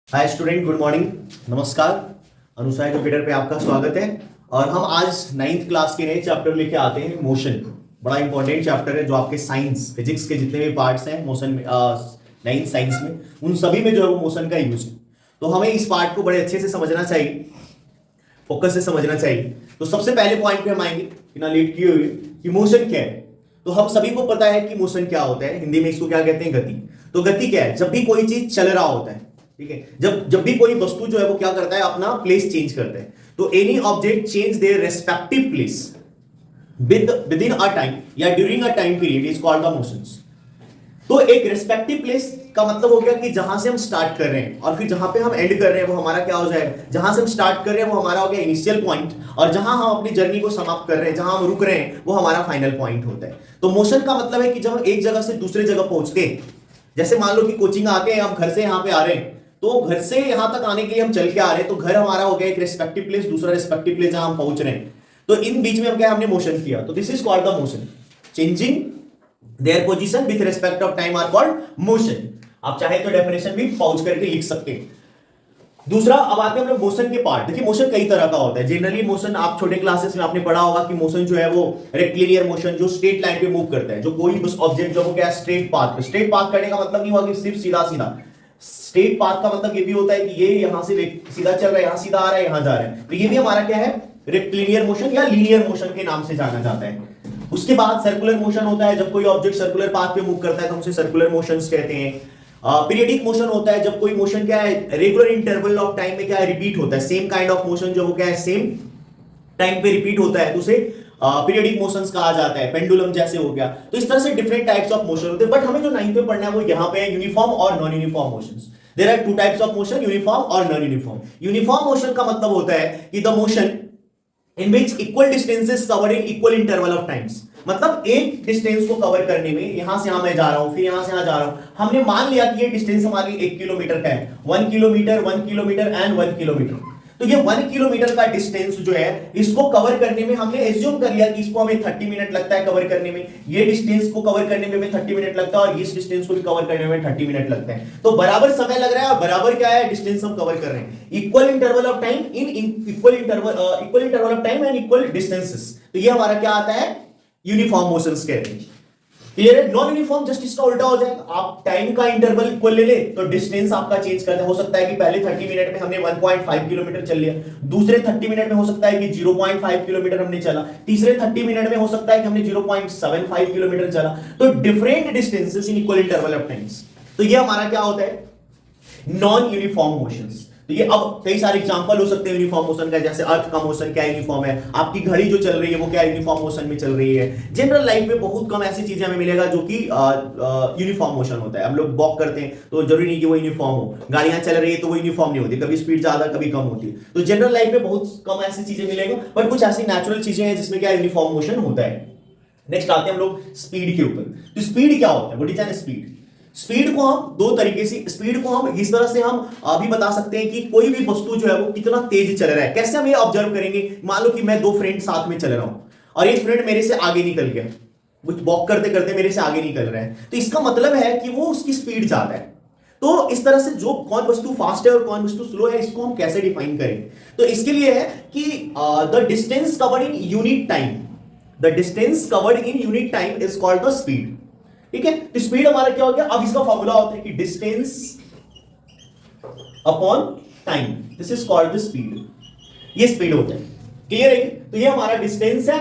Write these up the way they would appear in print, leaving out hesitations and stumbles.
Hi student, good morning. नमस्कार। अनुसाय computer पे आपका स्वागत है। और हम आज नाइन्थ क्लास के नए चैप्टर लेके आते हैं, मोशन। बड़ा इंपॉर्टेंट चैप्टर है जो आपके साइंस फिजिक्स के जितने भी पार्ट्स हैं मोशन में, नाइन्थ साइंस में, उन सभी में जो है वो मोशन का यूज है। तो हमें इस पार्ट को बड़े अच्छे से समझना चाहिए, फोकस से समझना चाहिए। तो सबसे पहले पॉइंट पे हम आएंगे बिना लेट किए हुए कि मोशन क्या है। तो हम सभी को पता है कि मोशन क्या होता है, हिंदी में इसको क्या कहते हैं, गति। तो गति क्या है? जब भी कोई चीज चल रहा होता है, ठीक है, जब जब भी कोई वस्तु जो है वो क्या करता है, अपना प्लेस चेंज करता है। तो any object change their respective place within a time या during a time period is called the motions. तो एक रेस्पेक्टिव प्लेस का मतलब हो गया कि जहां से हम स्टार्ट कर रहे हैं और फिर जहां पे हम एंड कर रहे हैं वो हमारा क्या हो जाएगा। जहां से हम स्टार्ट कर रहे हैं वो हमारा हो गया इनिशियल पॉइंट, और जहां हम अपनी जर्नी को समाप्त कर रहे हैं, जहां हम रुक रहे हैं, वो हमारा फाइनल पॉइंट होता है। तो मोशन का मतलब है कि जब हम एक जगह से दूसरे जगह पहुंचते हैं, जैसे मान लो कि कोचिंग आते हैं, हम घर से यहाँ पे आ रहे हैं, तो घर से यहां तक आने के लिए हम चल के आ रहे हैं, तो घर हमारा हो गया एक रेस्पेक्टिव प्लेस, दूसरा रेस्पेक्टिव प्लेस जहां हम पहुंच रहे हैं। तो इन बीच में हम क्या, हमने मोशन किया। तो this is called the motion. Changing their position with respect of time are called motion. आप चाहे तो डेफिनेशन भी पाउच करके लिख सकते हैं। दूसरा, अब आते हैं हम लोग मोशन के पार्ट। देखिए मोशन कई तरह का होता है। जनरली मोशन आप छोटे क्लासेस में आपने पढ़ा होगा कि मोशन जो है वो रेक्टिलिनियर मोशन, जो स्ट्रेट लाइन पे मूव करता है, जो कोई बस ऑब्जेक्ट जो वो क्या स्ट्रेट पाथ पे। स्ट्रेट पाथ करने का मतलब नहीं हुआ कि सिर्फ सीधा सीधा। स्ट्रेट पाथ का मतलब ये भी होता है कि ये यहां से सीधा चल रहा है, यहां सीधा आ रहा है, यहां जा रहा है। तो ये भी हमारा क्या है, रेक्टिलिनियर मोशन या लीनियर मोशन के नाम से जाना जाता है। उसके बाद सर्कुलर मोशन होता है, जब कोई ऑब्जेक्ट सर्कुलर पाथ पे मूव करता है तो हम उसे सर्कुलर मोशंस कहते हैं। पीरियडिक मोशन होता है जब कोई मोशन क्या है, रेगुलर इंटरवल ऑफ टाइम में क्या है, रिपीट होता है। सेम काइंड ऑफ मोशन जो वो क्या है, सेम टाइम पे रिपीट होता है, तो उसे पीरियडिक मोशंस कहा जाता है। पेंडुलम जैसे हो गया। तो इस तरह से डिफरेंट टाइप्स ऑफ मोशन होते हैं। बट हमें जो नाइन्थ में पढ़ना है वो यहाँ पे है यूनिफॉर्म और non uniform motions. There are two types of motion, uniform और नॉन यूनिफॉर्म। यूनिफॉर्म मोशन का मतलब होता है कि the motion in which equal distances covered in equal interval of times. मतलब एक डिस्टेंस को कवर करने में, यहां से यहां मैं जा रहा हूं, फिर यहां से यहां जा रहा हूं, हमने मान लिया कि ये डिस्टेंस हमारी 1 किलोमीटर का है। 1 किलोमीटर, 1 किलोमीटर एंड 1 किलोमीटर। तो ये 1 किलोमीटर का डिस्टेंस जो है, इसको कवर करने में हमने एज्यूम कर लिया कि इसको हमें 30 मिनट लगता है कवर करने में। ये डिस्टेंस को कवर करने में हमें 30 मिनट लगता है और इस डिस्टेंस को भी कवर करने में 30 मिनट लगता है। तो बराबर समय लग रहा है और बराबर क्या है, डिस्टेंस हम कवर कर रहे हैं। Equal interval of time in equal interval of time and equal distances. तो ये हमारा क्या आता है, यूनिफॉर्म मोशंस कहते हैं। क्लियर है? नॉन यूनिफॉर्म जस्ट इसका उल्टा हो जाएगा। आप टाइम का इंटरवल इक्वल ले ले तो डिस्टेंस आपका चेंज करते हो सकता है कि पहले 30 मिनट में हमने 1.5 किलोमीटर चल लिया, दूसरे 30 मिनट में हो सकता है कि 0.5 किलोमीटर हमने चला, तीसरे 30 मिनट में हो सकता है कि हमने 0.75 किलोमीटर चला। तो different distances in equal interval of times. तो ये हमारा क्या होता है, नॉन यूनिफॉर्म मोशंस। तो ये अब कई सारे एग्जांपल हो सकते हैं यूनिफॉर्म मोशन का, जैसे अर्थ का मोशन क्या यूनिफॉर्म है, आपकी घड़ी जो चल रही है वो क्या यूनिफॉर्म मोशन में चल रही है। जनरल लाइफ में बहुत कम ऐसी चीजें हमें मिलेगा जो कि यूनिफॉर्म मोशन होता है। हम लोग वॉक करते हैं तो जरूरी नहीं कि वो यूनिफॉर्म हो, गाड़ियां चल रही है तो वो यूनिफॉर्म नहीं होती, कभी स्पीड ज्यादा कभी कम होती है। तो जनरल लाइफ में बहुत कम ऐसी चीजें मिलेगा, बट कुछ ऐसी नेचुरल चीजें हैं जिसमें क्या यूनिफॉर्म मोशन होता है। नेक्स्ट आते हैं हम लोग स्पीड के ऊपर। तो स्पीड क्या होता है, what is an speed. Speed को हम दो तरीके से, स्पीड को हम इस तरह से हम अभी बता सकते हैं कि कोई भी वस्तु जो है वो कितना तेज चल रहा है। कैसे हम ये ऑब्जर्व करेंगे, मान लो कि मैं दो फ्रेंड साथ में चल रहा हूं और एक फ्रेंड मेरे से आगे निकल गया, कुछ वॉक करते करते मेरे से आगे निकल रहा है, तो इसका मतलब है कि वो उसकी स्पीड ज्यादा है। तो इस तरह से जो कौन वस्तु फास्ट है और कौन वस्तु स्लो है, इसको हम कैसे डिफाइन करें। तो इसके लिए है कि the distance covered in unit time, the distance covered in unit time is called the speed. ठीक है, तो स्पीड हमारा क्या हो गया। अब इसका फॉर्मूला होता है कि distance upon time, this is called the speed. ये स्पीड होता है। क्लियर है? तो ये हमारा डिस्टेंस है।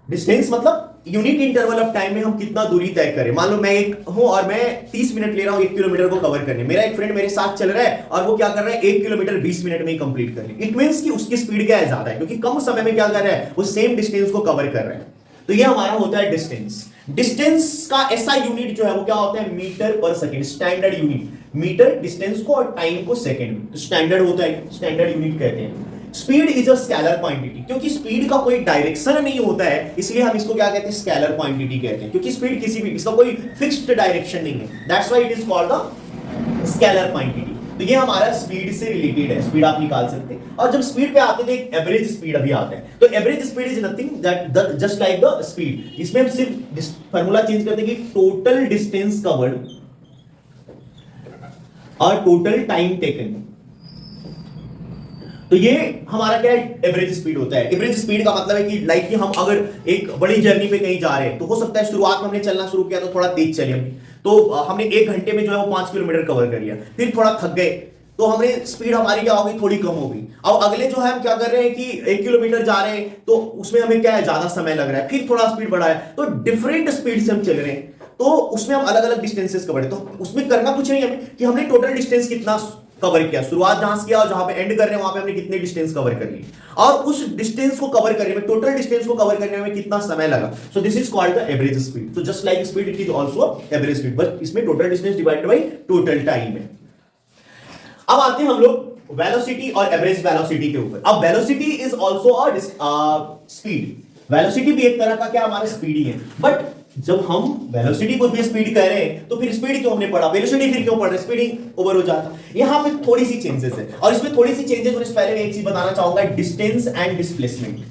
डिस्टेंस मतलब यूनिट इंटरवल ऑफ टाइम में हम कितना दूरी तय करें। मान लो मैं एक हूं और मैं 30 मिनट ले रहा हूं 1 किलोमीटर को कवर करने, मेरा एक फ्रेंड मेरे साथ चल रहा है और वो क्या कर रहा है, 1 किलोमीटर 20 मिनट में ही कंप्लीट कर ले। इट मींस कि उसकी स्पीड क्या है, ज्यादा है, क्योंकि कम समय में क्या कर रहा है, वो सेम डिस्टेंस को कवर कर रहा है। तो ये हमारा होता है डिस्टेंस। डिस्टेंस का ऐसा यूनिट जो है वो क्या होता है, मीटर पर second, standard unit. Metre distance को और टाइम को सेकंड में, तो स्टैंडर्ड होता है, स्टैंडर्ड यूनिट कहते हैं। Speed is a scalar quantity, क्योंकि स्पीड का कोई डायरेक्शन नहीं होता है, इसलिए हम इसको क्या कहते हैं, स्केलर क्वांटिटी कहते हैं। क्योंकि स्पीड किसी भी, इसका कोई फिक्स्ड डायरेक्शन नहीं है, that's why it is called the scalar quantity. तो ये हमारा स्पीड से रिलेटेड है, स्पीड आप निकाल सकते हैं। और जब स्पीड पे आते थे, एक एवरेज स्पीड अभी आता है। तो average speed is nothing that just like the speed. इसमें हम सिर्फ फार्मूला चेंज करते हैं कि टोटल डिस्टेंस कवर्ड और टोटल टाइम टेकन। तो ये हमारा क्या है, एवरेज स्पीड होता है। एवरेज स्पीड का मतलब है कि लाइक कि हम अगर एक बड़ी जर्नी पे कहीं जा रहे हैं तो हो सकता है शुरुआत में हमने चलना शुरू किया तो थोड़ा तेज चले हमने, तो हमने 1 घंटे में जो है वो 5 किलोमीटर कवर कर लिया, फिर थोड़ा थक गए तो हमने स्पीड हमारी क्या होगी, थोड़ी कम होगी। अब अगले जो है हम क्या कर रहे हैं कि 1 किलोमीटर जा रहे हैं तो उसमें हमें क्या है, ज्यादा समय लग रहा है, फिर थोड़ा स्पीड बढ़ाया, तो डिफरेंट स्पीड से हम चल रहे हैं, तो उसमें हम अलग अलग डिस्टेंसेस कवर, तो उसमें करना कुछ नहीं हमें कि हमने टोटल डिस्टेंस कितना कवर किया, शुरुआत जहां से किया और जहां पे एंड कर रहे हैं वहां पे हमने कितने डिस्टेंस कवर कर लिए, और उस डिस्टेंस को कवर करने में, टोटल डिस्टेंस को कवर करने में कितना समय लगा। So this is called the average speed. So just like speed it is also average speed, but इसमें total distance divided by total time है। अब आते हैं हम लोग वेलोसिटी और एवरेज वेलोसिटी के ऊपर। अब velocity is also a speed. Velocity भी एक तरह का क्या हमारा स्पीड ही है, बट जब हम वेलोसिटी को भी स्पीड कह रहे हैं तो फिर स्पीड क्यों हमने पढ़ा, वेलोसिटी फिर क्यों पढ़ रहे, स्पीडिंग ओवर हो जाता। यहां पे थोड़ी सी चेंजेस है, और इसमें थोड़ी सी चेंजेस और इस पहले मैं एक चीज बताना चाहूंगा, डिस्टेंस एंड डिस्प्लेसमेंट।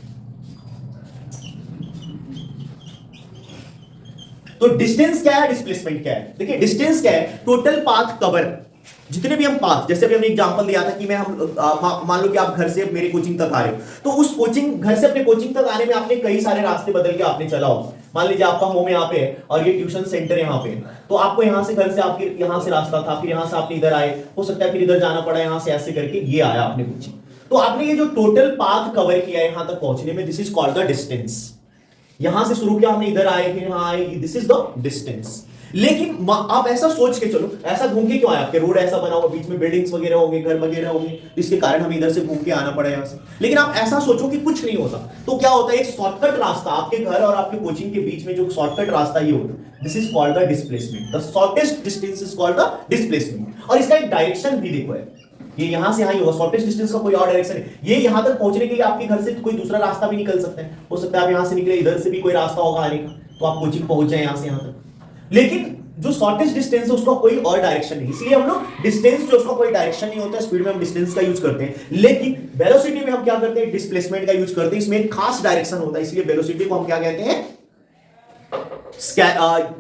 तो डिस्टेंस क्या है, डिस्प्लेसमेंट क्या है। देखिए डिस्टेंस क्या है, टोटल पाथ कवर, जितने भी हम पाथ, जैसे अभी हमने एग्जांपल दिया था कि मैं मान लो कि आप घर से मेरे कोचिंग तक आ रहे हो, तो उस कोचिंग, घर से अपने कोचिंग तक आने में आपने कई सारे रास्ते बदल के आपने चला हो। मान लीजिए आपका होम यहाँ पे है और ये ट्यूशन सेंटर यहाँ पे है, तो आपको यहाँ से, घर से आपके यहाँ से रास्ता था, फिर यहाँ से आपने इधर आए, हो सकता है फिर इधर जाना पड़ा, यहाँ से ऐसे करके ये आया आपने कोचिंग, तो आपने ये जो टोटल पाथ कवर किया है यहाँ तक पहुंचने में, this is called the distance. यहां से शुरू किया हमने, इधर आए, फिर यहां आए, दिस इज द डिस्टेंस। लेकिन आप ऐसा सोच के चलो, ऐसा घूम के क्यों आए, आपके रोड ऐसा बना हुआ, बीच में बिल्डिंग्स वगैरह होंगे, घर वगैरह होंगे, इसके कारण हमें इधर से घूम के आना पड़ा यहां से। लेकिन आप ऐसा सोचो कि कुछ नहीं होता, तो क्या होता है, एक शॉर्टकट रास्ता आपके घर और आपके कोचिंग के बीच में जो शॉर्टकट रास्ता ये होता है, this is called the displacement. The shortest distance is called the displacement. और इसका एक डायरेक्शन भी देखो है, ये यहां से यहां ही होगा, शॉर्टेस्ट डिस्टेंस का कोई और डायरेक्शन है। ये यहां तक पहुंचने के लिए आपके घर से कोई दूसरा रास्ता भी निकल सकता है, हो सकता है आप यहां से निकले, इधर से भी कोई रास्ता होगा आने का, तो आप कोचिंग पहुंच जाए यहां से यहां तक। लेकिन जो शॉर्टेस्ट डिस्टेंस है उसका कोई और डायरेक्शन नहीं, इसलिए हम लोग डिस्टेंस जो उसका कोई डायरेक्शन नहीं होता है, स्पीड में हम डिस्टेंस का यूज करते हैं, लेकिन वेलोसिटी में हम क्या करते हैं, डिस्प्लेसमेंट का यूज करते हैं। इसमें एक खास डायरेक्शन होता है, इसलिए वेलोसिटी को हम क्या कहते हैं,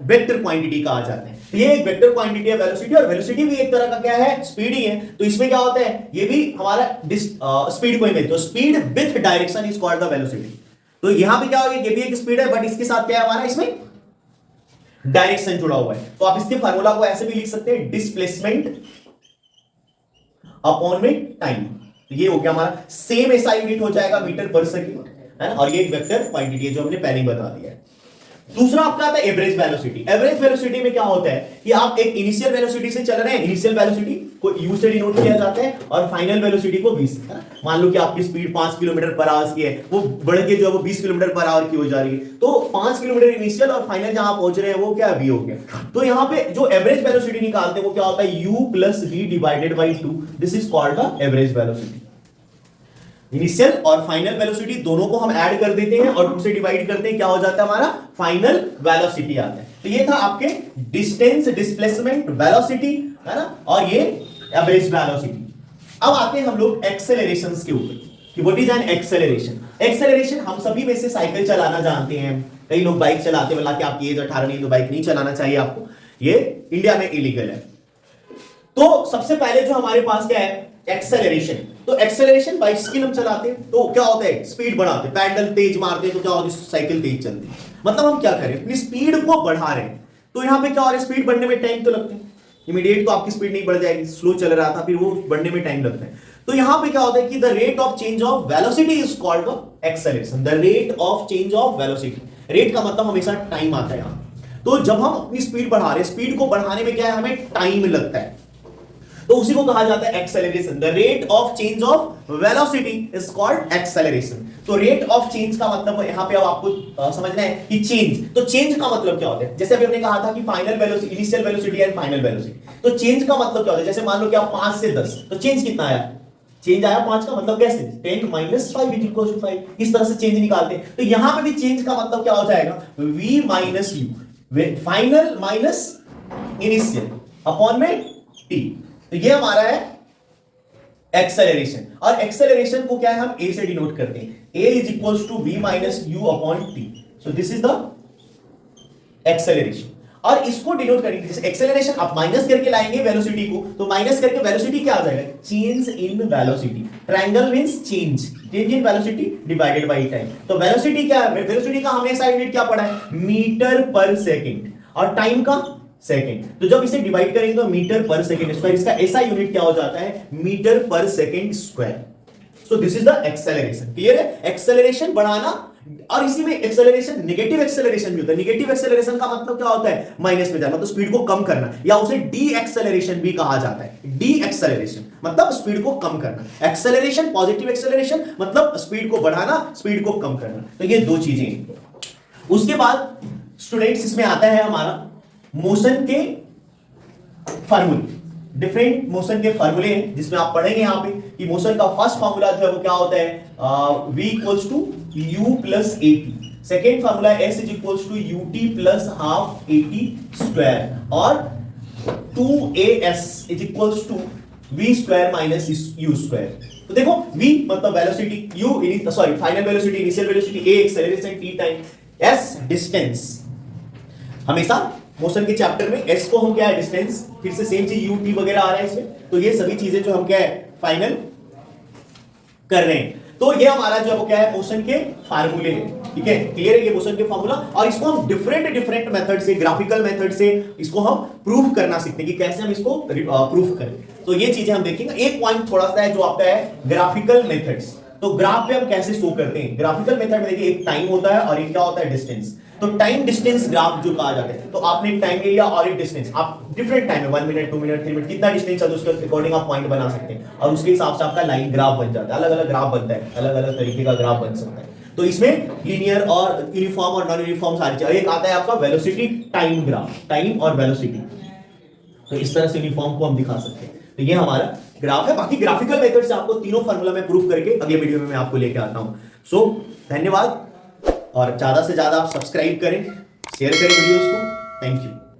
वेक्टर क्वांटिटी कहा जाता है। तो ये एक वेक्टर क्वांटिटी है वेलोसिटी, और वेलोसिटी भी एक तरह का क्या है, स्पीड ही है। तो इसमें क्या होता है, ये भी हमारा स्पीड को ही मिलता है, तो speed with direction is called the velocity. तो यहां पे क्या हो गया, ये भी एक स्पीड है, बट इसके साथ क्या है हमारा, इसमें डायरेक्शन जुड़ा हुआ है। तो आप इसके फार्मूला को ऐसे भी लिख सकते हैं, डिस्प्लेसमेंट अपॉन में टाइम। तो ये हो गया हमारा, सेम ऐसा यूनिट हो जाएगा मीटर पर सेकंड, है ना, और ये एक वेक्टर क्वांटिटी है जो हमने पहले ही बता दिया है। दूसरा आपका आता है एवरेज वेलोसिटी। एवरेज वेलोसिटी में क्या होता है कि आप एक इनिशियल वेलोसिटी से चल रहे हैं, इनिशियल वेलोसिटी को u से डिनोट किया जाता है, और फाइनल वेलोसिटी को v से। मान लो कि आपकी स्पीड 5 किलोमीटर पर आवर की है, वो बढ़ के जो है वो 20 किलोमीटर पर आवर की हो जा रही है, तो 5 किलोमीटर इनिशियल और फाइनल जहां पहुंच रहे हैं वो क्या v हो गया। तो यहाँ पे जो एवरेज वेलोसिटी निकालते हैं वो क्या होता है, u plus v divided by 2, this is called the average velocity. Initial और फाइनल वेलोसिटी दोनों को हम ऐड कर देते हैं और 2 से डिवाइड करते हैं, क्या हो जाता है हमारा, फाइनल वेलोसिटी आता है। तो ये था आपके डिस्टेंस, डिस्प्लेसमेंट, वेलोसिटी, है ना, और ये एवरेज वेलोसिटी। अब आते हैं हम लोग एक्सेलरेशंस के ऊपर कि what is an acceleration. Acceleration हम सभी में से साइकिल चलाना जानते हैं, कई लोग बाइक चलाते हैं, हालांकि आपकी एज 18 नहीं तो बाइक नहीं चलाना चाहिए आपको, ये इंडिया में इलीगल है। तो सबसे पहले जो हमारे पास क्या है, एक्सेलरेशन। तो एक्सेलरेशन बाइसिकल हम चलाते हैं तो क्या होता है, स्पीड बढ़ाते हैं, पैडल तेज मारते हैं तो क्या होता है, साइकिल तेज चलती है। मतलब हम क्या करें, अपनी स्पीड को बढ़ा रहे हैं। तो यहां पे क्या हो रहा है, स्पीड बढ़ने में टाइम तो लगता है, इमीडिएट तो आपकी स्पीड नहीं बढ़ जाएगी, स्लो चल रहा था, फिर वो बढ़ने में टाइम लगता है। तो यहां पे क्या होता है कि the rate of change of velocity is called the acceleration. The rate of change of velocity, rate का मतलब हमेशा टाइम आता है यहां। तो जब हम अपनी स्पीड बढ़ा रहे हैं, स्पीड को बढ़ाने में क्या है, हमें टाइम लगता है, तो उसी को कहा जाता है acceleration. The rate of change of velocity is called acceleration. तो रेट ऑफ चेंज का मतलब यहां पे अब आपको समझना है कि चेंज, तो चेंज का मतलब क्या होता है, जैसे अभी हमने कहा था कि final velocity, initial velocity and final velocity. तो चेंज का मतलब क्या होता है, जैसे मान लो कि आप 5 से 10, तो चेंज कितना आया, चेंज आया 5 का मतलब कैसे, 10 माइनस 5 इज इक्वल टू 5, इस तरह से चेंज निकालते हैं। तो यहां पे भी चेंज का मतलब क्या हो जाएगा, v minus u, final minus initial upon में t। तो ये हमारा है एक्सेलरेशन, और एक्सेलरेशन को क्या है, हम a से डिनोट करते हैं, a is equal to v minus u upon t। So this is the acceleration. और इसको डिनोट करेंगे, जैसे एक्सेलरेशन आप माइनस करके लाएंगे वेलोसिटी को, तो माइनस करके वेलोसिटी क्या आ जाएगा, change in velocity. Triangle means change in velocity divided by time. तो वेलोसिटी क्या है, वेलोसिटी का हमेशा यूनिट क्या पढ़ा है, मीटर पर सेकंड, और टाइम का सेकंड। तो जब इसे डिवाइड करेंगे तो मीटर पर सेकंड स्क्वायर, इसका ऐसा यूनिट क्या हो जाता है, मीटर पर second square. So this is the acceleration. Clear है, एक्सेलरेशन बढ़ाना, और इसी में एक्सेलरेशन नेगेटिव एक्सेलरेशन भी होता है। नेगेटिव एक्सेलरेशन का मतलब क्या होता है, माइनस में जाना, मतलब स्पीड को कम करना, या उसे डी एक्सेलरेशन भी कहा जाता है। डी एक्सेलरेशन मतलब स्पीड को कम करना, एक्सेलरेशन पॉजिटिव एक्सेलरेशन मतलब स्पीड को बढ़ाना, स्पीड को कम करना। तो ये दो चीजें हैं। उसके बाद स्टूडेंट्स इसमें आता है हमारा मोशन के फार्मूले, डिफरेंट मोशन के फार्मूले हैं, जिसमें आप पढ़ेंगे यहां पे कि मोशन का फर्स्ट फार्मूला जो है वो क्या होता है, v equals to u plus at. Second formula s is equals to ut plus half at square, और 2as is equals to v square minus u square. तो देखो v मतलब velocity, u sorry final velocity, initial velocity, a acceleration, t time, s distance. हमेशा motion के chapter में s को हम क्या है, डिस्टेंस, फिर से सेम चीज ut वगैरह आ रहा है इसमें। तो ये सभी चीजें जो हम क्या है फाइनल कर रहे हैं। तो ये हमारा जो है वो क्या है, मोशन के फार्मूले हैं। ठीक है, क्लियर है ये मोशन के फार्मूला, और इसको हम डिफरेंट मेथड से, ग्राफिकल मेथड से इसको हम प्रूफ करना सीखते हैं कि कैसे हम इसको प्रूफ करें। तो ये चीजें हम देखेंगे। एक पॉइंट थोड़ा सा है जो आपका है ग्राफिकल मेथड्स। तो ग्राफ पे हम कैसे शो करते हैं, ग्राफिकल मेथड में देखिए एक टाइम होता है और एक क्या होता है, डिस्टेंस। तो टाइम डिस्टेंस ग्राफ जो कहा जाता है, तो आपने एक टाइम लिया और एक डिस्टेंस, आप डिफरेंट टाइम है, 1 मिनट 2 मिनट 3 मिनट, कितना डिस्टेंस है उसके अकॉर्डिंग आप पॉइंट बना सकते हैं, और उसके हिसाब से आपका लाइन ग्राफ बन जाता है। अलग अलग ग्राफ बनता है, अलग अलग तरीके का ग्राफ बन सकता है। तो इसमें लीनियर और यूनिफॉर्म और नॉन यूनिफॉर्म सारी चीजें। एक आता है आपका वेलोसिटी टाइम ग्राफ, टाइम और वेलोसिटी। तो इस तरह से यूनिफॉर्म को हम दिखा सकते हैं। तो ये हमारा ग्राफ है। बाकी ग्राफिकल मेथड से आपको तीनों फार्मूला में प्रूफ करके अगले वीडियो में मैं आपको लेके आता हूं। सो धन्यवाद, और ज्यादा से ज्यादा आप सब्सक्राइब करें, शेयर करें वीडियोस को। Thank you.